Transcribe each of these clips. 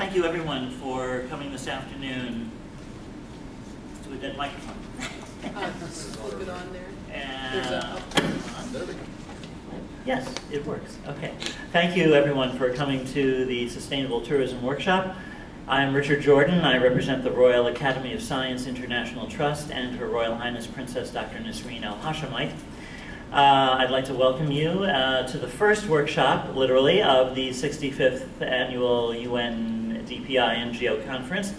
thank you everyone for coming this afternoon to a dead microphone. Flip it on there. There we go. Yes, it works. Okay. Thank you everyone for coming to the Sustainable Tourism Workshop. I'm Richard Jordan. I represent the Royal Academy of Science International Trust and Her Royal Highness Princess Dr. Nasreen Al Hashemite. I'd like to welcome you to the first workshop, literally, of the 65th Annual UN DPI NGO Conference.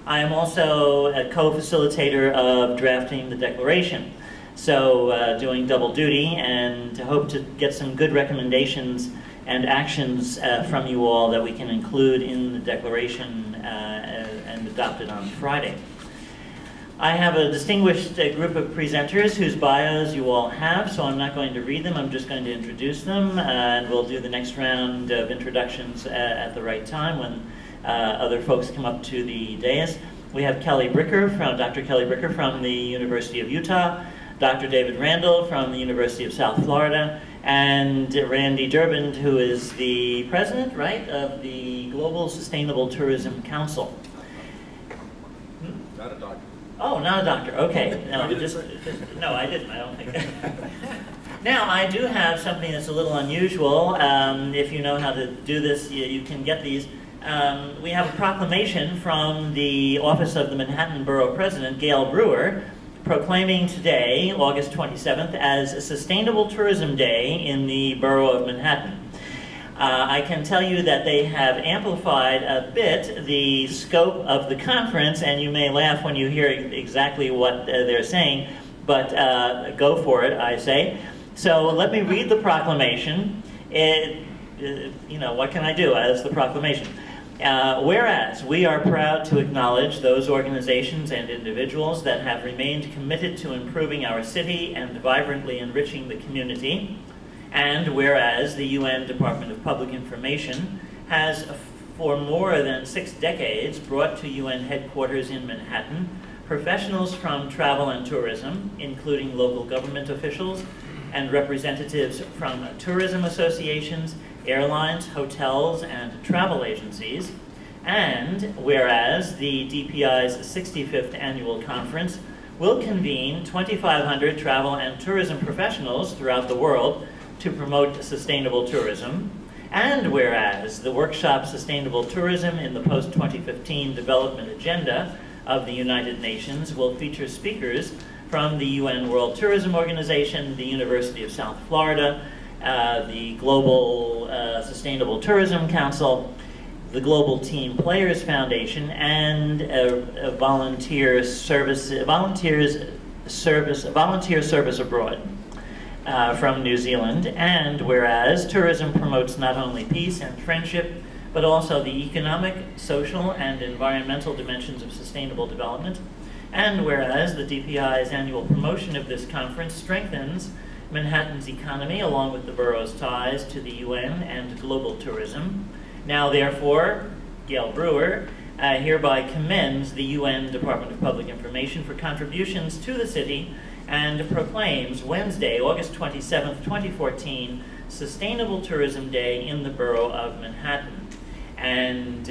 I am also a co-facilitator of drafting the declaration, so doing double duty, and hope to get some good recommendations and actions from you all that we can include in the declaration and adopt it on Friday. I have a distinguished group of presenters whose bios you all have, so I'm not going to read them, I'm just going to introduce them, and we'll do the next round of introductions at the right time when other folks come up to the dais. We have Dr. Kelly Bricker from the University of Utah, Dr. David Randall from the University of South Florida, and Randy Durband, who is the president, right, of the Global Sustainable Tourism Council. Not a doctor. Oh, not a doctor. Okay. No, no, I didn't. I don't think. Now, I do have something that's a little unusual. If you know how to do this, you can get these. We have a proclamation from the Office of the Manhattan Borough President, Gail Brewer, proclaiming today, August 27th, as a Sustainable Tourism Day in the Borough of Manhattan. I can tell you that they have amplified a bit the scope of the conference, and you may laugh when you hear exactly what they're saying, but go for it, I say. So let me read the proclamation. You know, what can I do as the proclamation? Whereas we are proud to acknowledge those organizations and individuals that have remained committed to improving our city and vibrantly enriching the community, and whereas the UN Department of Public Information has for more than 6 decades brought to UN headquarters in Manhattan professionals from travel and tourism, including local government officials and representatives from tourism associations, airlines, hotels, and travel agencies, and whereas the DPI's 65th annual conference will convene 2,500 travel and tourism professionals throughout the world to promote sustainable tourism, and whereas the workshop Sustainable Tourism in the Post-2015 Development Agenda of the United Nations will feature speakers from the UN World Tourism Organization, the University of South Florida, the Global Sustainable Tourism Council, the Global Team Players Foundation, and a volunteer service abroad from New Zealand. And whereas tourism promotes not only peace and friendship, but also the economic, social, and environmental dimensions of sustainable development. And whereas the DPI's annual promotion of this conference strengthens Manhattan's economy along with the borough's ties to the UN and global tourism. Now therefore, Gail Brewer hereby commends the UN Department of Public Information for contributions to the city and proclaims Wednesday, August 27th, 2014, Sustainable Tourism Day in the Borough of Manhattan. And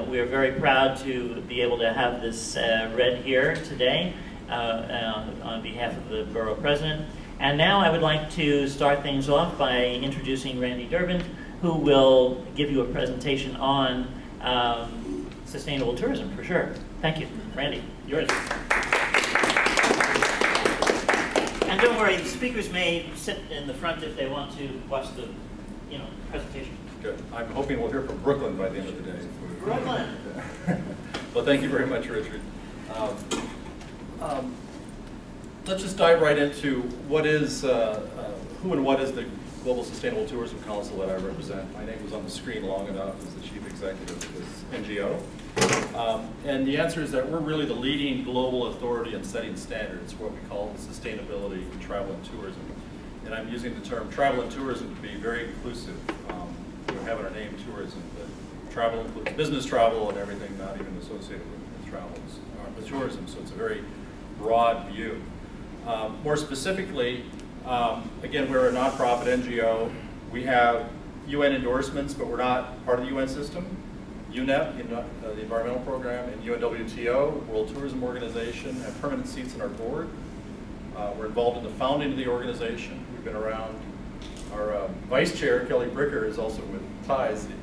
we are very proud to be able to have this read here today on behalf of the Borough President. And now I would like to start things off by introducing Randy Durband, who will give you a presentation on sustainable tourism, for sure. Thank you. Randy, yours. And don't worry, the speakers may sit in the front if they want to watch the presentation. Good. I'm hoping we'll hear from Brooklyn by the end of the day. Brooklyn! Well, thank you very much, Richard. Let's just dive right into what is, who and what is the Global Sustainable Tourism Council that I represent. My name was on the screen long enough as the chief executive of this NGO. And the answer is that we're really the leading global authority in setting standards for what we call sustainability in travel and tourism. And I'm using the term travel and tourism to be very inclusive. We have in our name tourism, but travel includes business travel and everything not even associated with travel, with tourism. So it's a very broad view. More specifically, again, we're a nonprofit NGO. We have UN endorsements, but we're not part of the UN system. UNEP, the environmental program, and UNWTO, World Tourism Organization, have permanent seats on our board. We're involved in the founding of the organization. We've been around. Our vice chair, Kelly Bricker, is also with ties to the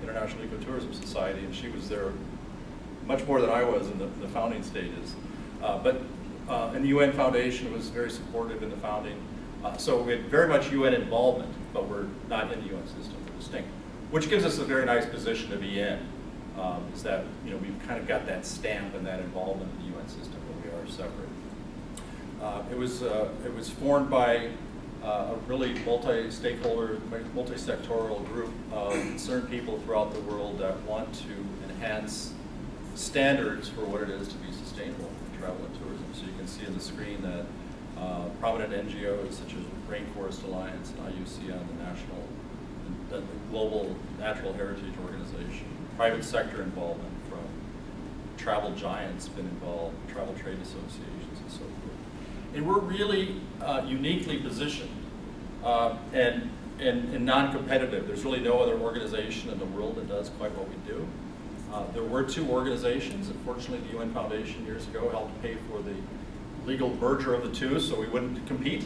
International Ecotourism Society, and she was there much more than I was in the founding stages. And the UN Foundation was very supportive in the founding. So we had very much UN involvement, but we're not in the UN system, we're distinct. Which gives us a very nice position to be in, is that we've kind of got that stamp and that involvement in the UN system, but we are separate. It was formed by a really multi-stakeholder, multi-sectoral group of concerned people throughout the world that want to enhance standards for what it is to be sustainable in travel and tourism. So you can see on the screen that prominent NGOs such as Rainforest Alliance and IUCN, the Global Natural Heritage Organization, private sector involvement from travel giants been involved, travel trade associations and so forth. And we're really uniquely positioned and non-competitive. There's really no other organization in the world that does quite what we do. There were two organizations. Unfortunately, the UN Foundation years ago helped pay for the legal merger of the two so we wouldn't compete.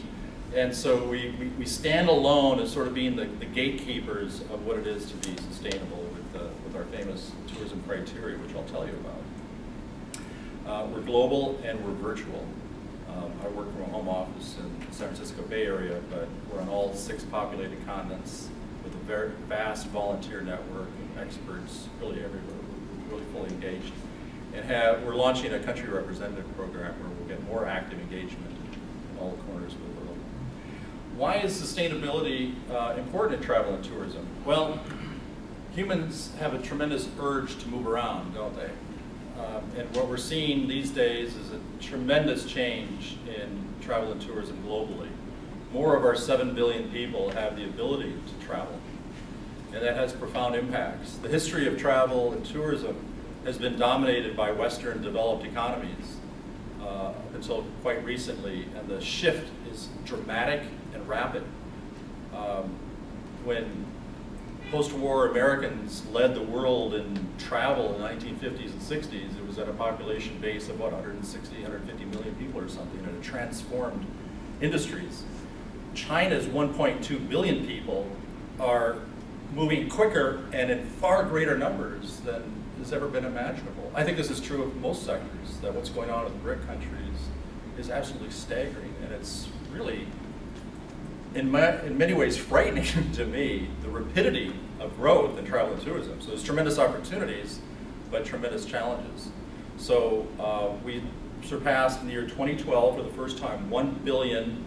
And so we stand alone as sort of being the gatekeepers of what it is to be sustainable with our famous tourism criteria, which I'll tell you about. We're global and we're virtual. I work from a home office in the San Francisco Bay Area, but we're on all 6 populated continents with a very vast volunteer network of experts really everywhere. We're really fully engaged. And we're launching a country representative program where we'll get more active engagement in all corners of the world. Why is sustainability important in travel and tourism? Well, humans have a tremendous urge to move around, don't they? And what we're seeing these days is a tremendous change in travel and tourism globally. More of our 7 billion people have the ability to travel, and that has profound impacts. The history of travel and tourism has been dominated by Western developed economies up until quite recently, and the shift is dramatic and rapid. When post-war Americans led the world in travel in the 1950s and 60s, it was at a population base of, what, 160, 150 million people or something, and it transformed industries. China's 1.2 billion people are moving quicker and in far greater numbers than has ever been imaginable. I think this is true of most sectors, that what's going on in the BRIC countries is absolutely staggering, and it's really, in many ways, frightening to me, the rapidity of growth in travel and tourism. So there's tremendous opportunities, but tremendous challenges. So we surpassed in the year 2012 for the first time 1 billion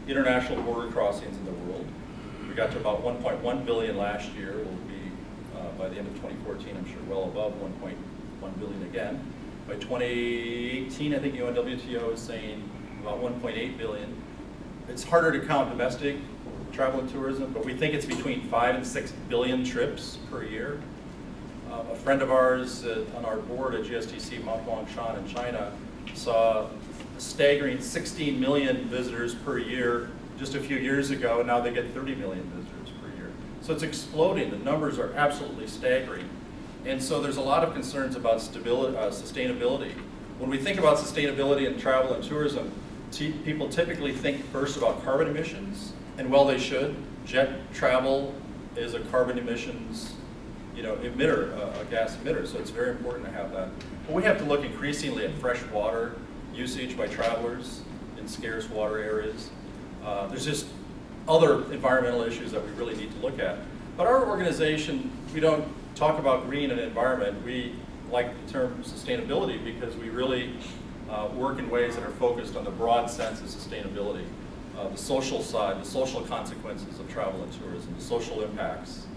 international border crossings in the world. We got to about 1.1 billion last year. We'll be, by the end of 2014, I'm sure well above 1.1 billion again. By 2018, I think UNWTO is saying about 1.8 billion. It's harder to count domestic travel and tourism, but we think it's between 5 and 6 billion trips per year. A friend of ours on our board at GSTC, Mount Huangshan in China, saw a staggering 16 million visitors per year just a few years ago, and now they get 30 million visitors per year. So it's exploding. The numbers are absolutely staggering. And so there's a lot of concerns about sustainability. When we think about sustainability in travel and tourism, people typically think first about carbon emissions, and well, they should. Jet travel is a carbon emissions, emitter, a gas emitter, so it's very important to have that. But we have to look increasingly at fresh water usage by travelers in scarce water areas. There's just other environmental issues that we really need to look at. But our organization, we don't talk about green and environment. We like the term sustainability because we really work in ways that are focused on the broad sense of sustainability. The social side, the social consequences of travel and tourism, the social impacts.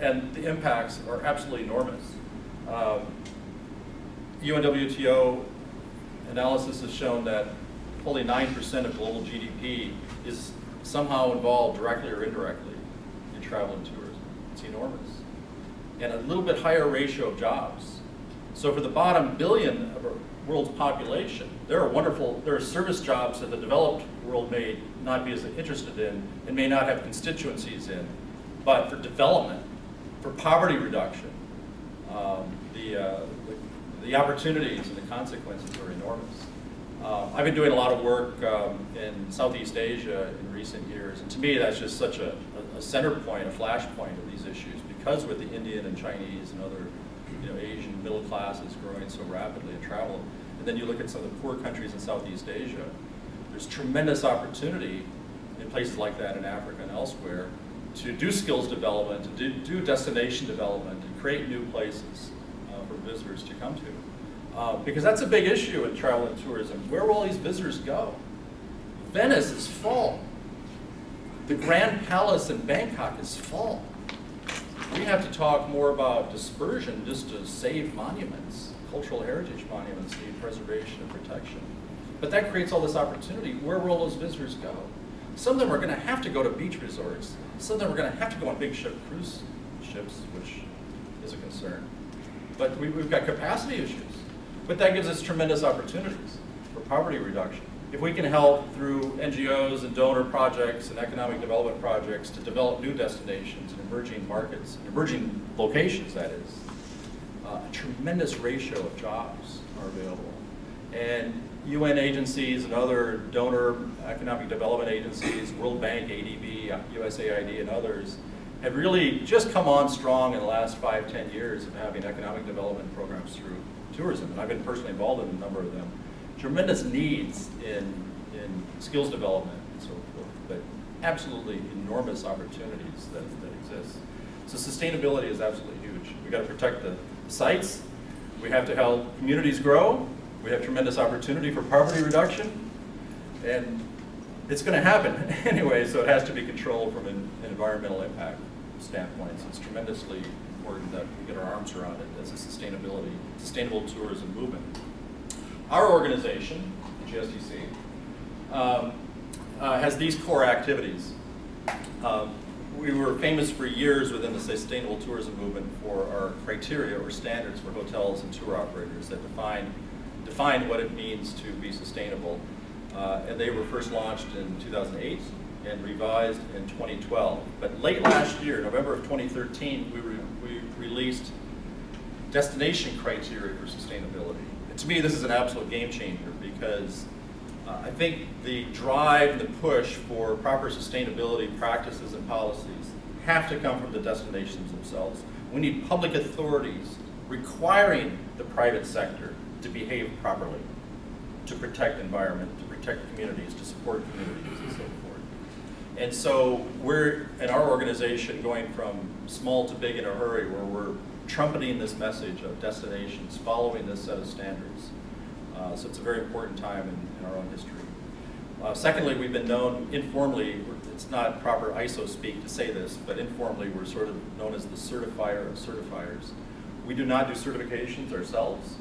And the impacts are absolutely enormous. UNWTO analysis has shown that fully 9% of global GDP is somehow involved directly or indirectly in travel and tourism. It's enormous. And a little bit higher ratio of jobs. So for the bottom billion of our world's population, there are service jobs that the developed world may not be as interested in and may not have constituencies in. But for development, For poverty reduction, the opportunities and the consequences are enormous. I've been doing a lot of work in Southeast Asia in recent years, and to me that's just such a center point, a flashpoint of these issues, because with the Indian and Chinese and other Asian middle classes growing so rapidly and travel, and then you look at some of the poor countries in Southeast Asia, there's tremendous opportunity in places like that in Africa and elsewhere to do skills development, to do destination development, and create new places for visitors to come to. Because that's a big issue in travel and tourism. Where will all these visitors go? Venice is full. The Grand Palace in Bangkok is full. We have to talk more about dispersion just to save monuments. Cultural heritage monuments need preservation and protection. But that creates all this opportunity. Where will those visitors go? Some of them are going to have to go to beach resorts. Some of them are going to have to go on big cruise ships, which is a concern. But we've got capacity issues. But that gives us tremendous opportunities for poverty reduction. If we can help through NGOs and donor projects and economic development projects to develop new destinations and emerging markets, emerging locations that is, a tremendous ratio of jobs are available. And UN agencies and other donor economic development agencies, World Bank, ADB, USAID, and others, have really just come on strong in the last 5, 10 years of having economic development programs through tourism. And I've been personally involved in a number of them. Tremendous needs in skills development and so forth, but absolutely enormous opportunities that exist. So sustainability is absolutely huge. We've got to protect the sites. We have to help communities grow. We have tremendous opportunity for poverty reduction. And it's going to happen anyway, so it has to be controlled from an environmental impact standpoint. So it's tremendously important that we get our arms around it as a sustainable tourism movement. Our organization, the GSDC, has these core activities. We were famous for years within the sustainable tourism movement for our criteria or standards for hotels and tour operators that define what it means to be sustainable. And they were first launched in 2008 and revised in 2012. But late last year, November of 2013, we released destination criteria for sustainability. And to me, this is an absolute game changer because I think the drive and the push for proper sustainability practices and policies have to come from the destinations themselves. We need public authorities requiring the private sector to behave properly, to protect environment, to protect communities, to support communities, and so forth. And so we're, in our organization, going from small to big in a hurry, where we're trumpeting this message of destinations, following this set of standards. So it's a very important time in our own history. Secondly, we've been known informally, it's not proper ISO speak to say this, but informally we're sort of known as the certifier of certifiers. We do not do certifications ourselves,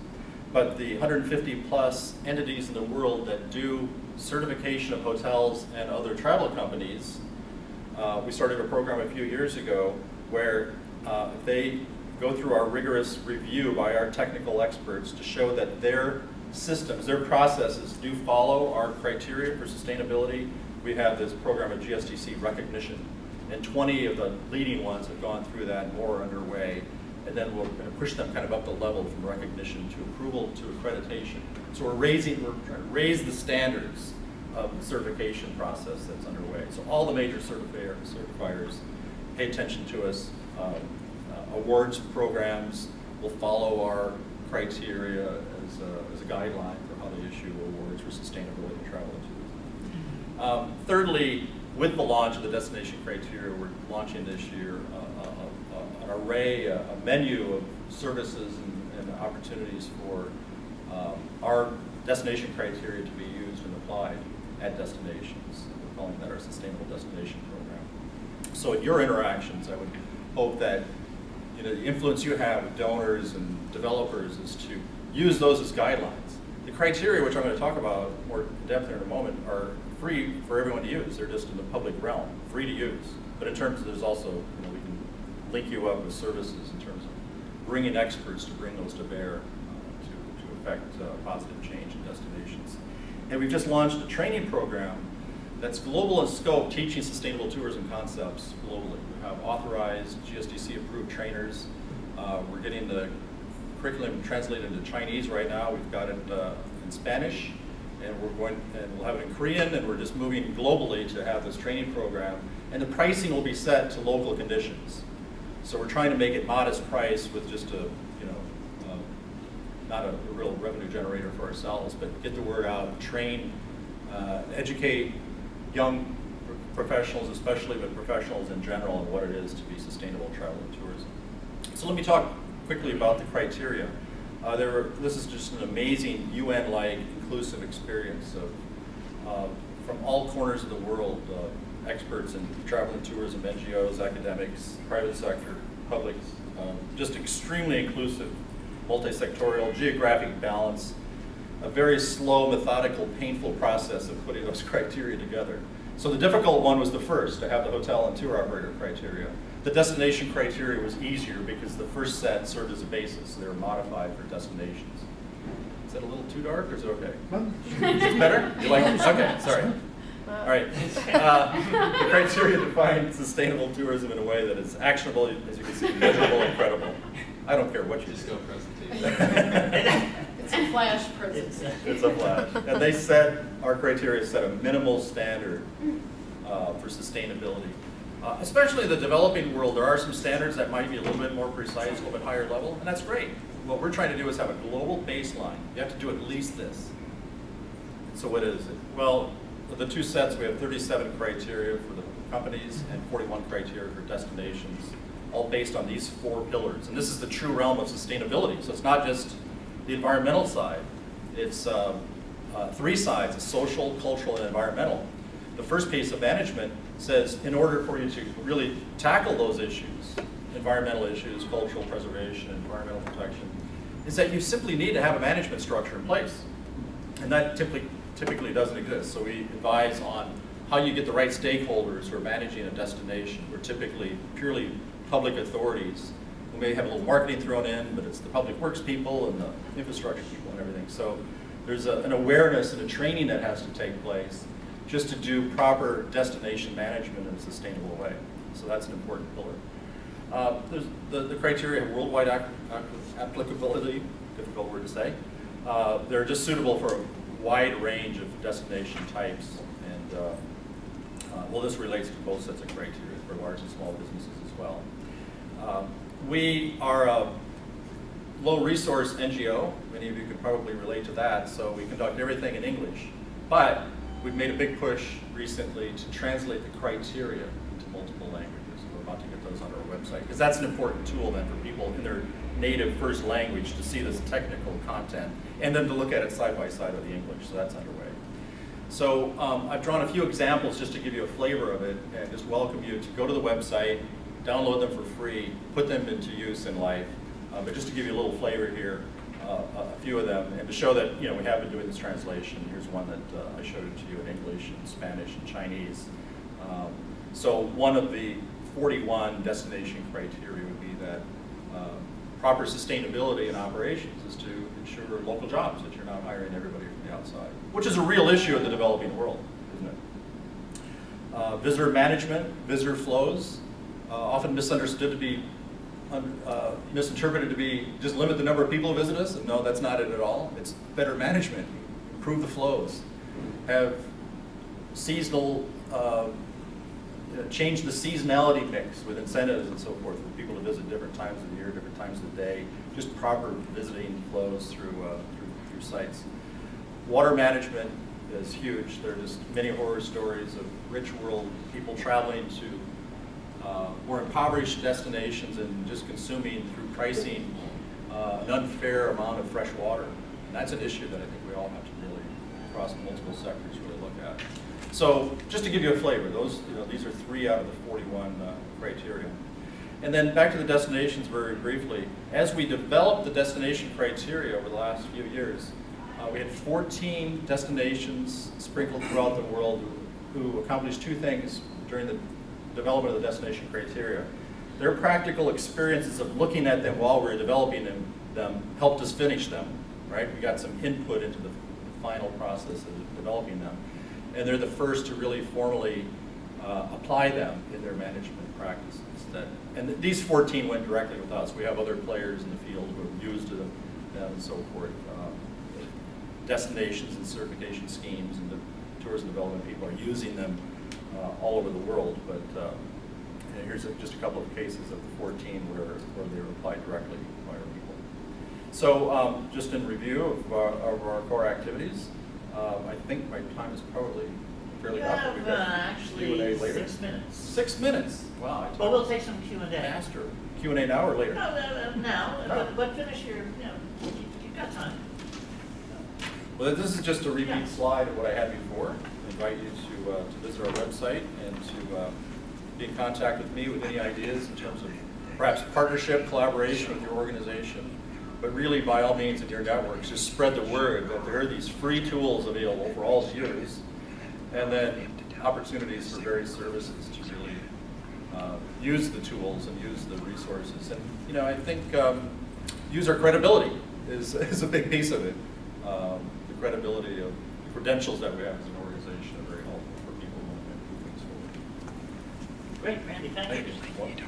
but the 150 plus entities in the world that do certification of hotels and other travel companies, we started a program a few years ago where they go through our rigorous review by our technical experts to show that their systems, their processes do follow our criteria for sustainability. We have this program of GSDC recognition, and 20 of the leading ones have gone through that, more are underway. And then we're going to push them kind of up the level from recognition to approval to accreditation. So we're trying to raise the standards of the certification process that's underway. So all the major certifiers pay attention to us. Awards programs will follow our criteria as a guideline for how they issue awards for sustainability in travel and tourism. Thirdly, with the launch of the destination criteria, we're launching this year an array, a menu of services and opportunities for our destination criteria to be used and applied at destinations. We're calling that our Sustainable Destination Program. So in your interactions, I would hope that the influence you have with donors and developers is to use those as guidelines. The criteria, which I'm going to talk about more in depth in a moment, are free for everyone to use. They're just in the public realm, free to use. But in terms of, there's also, we can link you up with services in terms of bringing experts to bring those to bear to affect positive change in destinations. And we've just launched a training program that's global in scope, teaching sustainable tourism concepts globally. We have authorized GSDC-approved trainers. We're getting the curriculum translated into Chinese right now. We've got it in Spanish, and we'll have it in Korean, and we're just moving globally to have this training program. And the pricing will be set to local conditions. So we're trying to make it modest price with just a, not a real revenue generator for ourselves, but get the word out, train, educate young professionals, especially but professionals in general, on what it is to be sustainable travel and tourism. So let me talk quickly about the criteria. This is just an amazing UN-like inclusive experience of, from all corners of the world, experts in travel and tourism, NGOs, academics, private sector, public, just extremely inclusive, multi-sectorial, geographic balance, a very slow, methodical, painful process of putting those criteria together. So the difficult one was the first, to have the hotel and tour operator criteria. The destination criteria was easier because the first set served as a basis. They were modified for destinations. Is that a little too dark, or is it okay? It's better? You like it? Okay, sorry. All right. The criteria define sustainable tourism in a way that is actionable, as you can see, measurable, and credible. I don't care what you just do. go presentation. It's a flash presentation. It's a flash. And they set, our criteria set a minimal standard for sustainability. Especially in the developing world, there are some standards that might be a little bit more precise, a little bit higher level, and that's great. What we're trying to do is have a global baseline. You have to do at least this. So what is it? Well, the two sets, we have 37 criteria for the companies and 41 criteria for destinations, all based on these 4 pillars. And this is the true realm of sustainability. So it's not just the environmental side. It's 3 sides, social, cultural, and environmental. The first piece of management says in order for you to really tackle those issues, environmental issues, cultural preservation, environmental protection, is that you simply need to have a management structure in place. And that typically doesn't exist. So we advise on how you get the right stakeholders who are managing a destination. We're typically purely public authorities. We may have a little marketing thrown in, but it's the public works people and the infrastructure people and everything. So there's an awareness and a training that has to take place just to do proper destination management in a sustainable way. So that's an important pillar. The criteria have worldwide applicability, difficult word to say. They're just suitable for a wide range of destination types. And well, this relates to both sets of criteria for large and small businesses as well. We are a low resource NGO. Many of you could probably relate to that. So we conduct everything in English. But we've made a big push recently to translate the criteria into multiple languages. We're about to get those on our website, because that's an important tool then for people in their native first language to see this technical content, and then to look at it side by side with the English. So that's underway. So I've drawn a few examples just to give you a flavor of it, and just welcome you to go to the website, download them for free, put them into use in life. But just to give you a little flavor here, a few of them, and to show that we have been doing this translation. Here's one that I showed it to you in English, and Spanish, and Chinese. So one of the 41 destination criteria would be that proper sustainability in operations is to ensure local jobs, that you're not hiring everybody from the outside, which is a real issue in the developing world, isn't it? Visitor management, visitor flows, often misunderstood to be misinterpreted to be just limit the number of people who visit us. And no, that's not it at all. It's better management, improve the flows, have seasonal, change the seasonality mix with incentives and so forth for people to visit different times of the year, different times of the day, just proper visiting flows through sites. Water management is huge. There are just many horror stories of rich world people traveling to more impoverished destinations and just consuming through pricing an unfair amount of fresh water. And that's an issue that I think we all have to really, across multiple sectors, really look at. So just to give you a flavor, these are 3 out of the 41 criteria. And then back to the destinations very briefly. As we developed the destination criteria over the last few years, we had 14 destinations sprinkled throughout the world who accomplished 2 things during the development of the destination criteria. Their practical experiences of looking at them while we were developing them helped us finish them, right? We got some input into the final process of developing them. and they're the first to really formally apply them in their management practices. And these 14 went directly with us. We have other players in the field who have used them and so forth. Destinations and certification schemes and the tourism development people are using them all over the world. But and here's just a couple of cases of the 14 where they were applied directly by our people. So just in review of our core activities, I think my time is probably fairly up. We have actually Q&A later. 6 minutes. 6 minutes. Wow. But we'll take some Q&A. Faster. Q&A now or later? No, now. No. But finish your, you've got time. Well, this is just a repeat Yeah. slide of what I had before. I invite you to visit our website and to be in contact with me with any ideas in terms of perhaps partnership, collaboration with your organization. But really, by all means, in your networks, just spread the word that there are these free tools available for all to use, and then opportunities for various services to really use the tools and use the resources. And I think user credibility is a big piece of it. The credibility of the credentials that we have as an organization are very helpful for people who want to move things forward. Great, Randy, thank you. Thank you.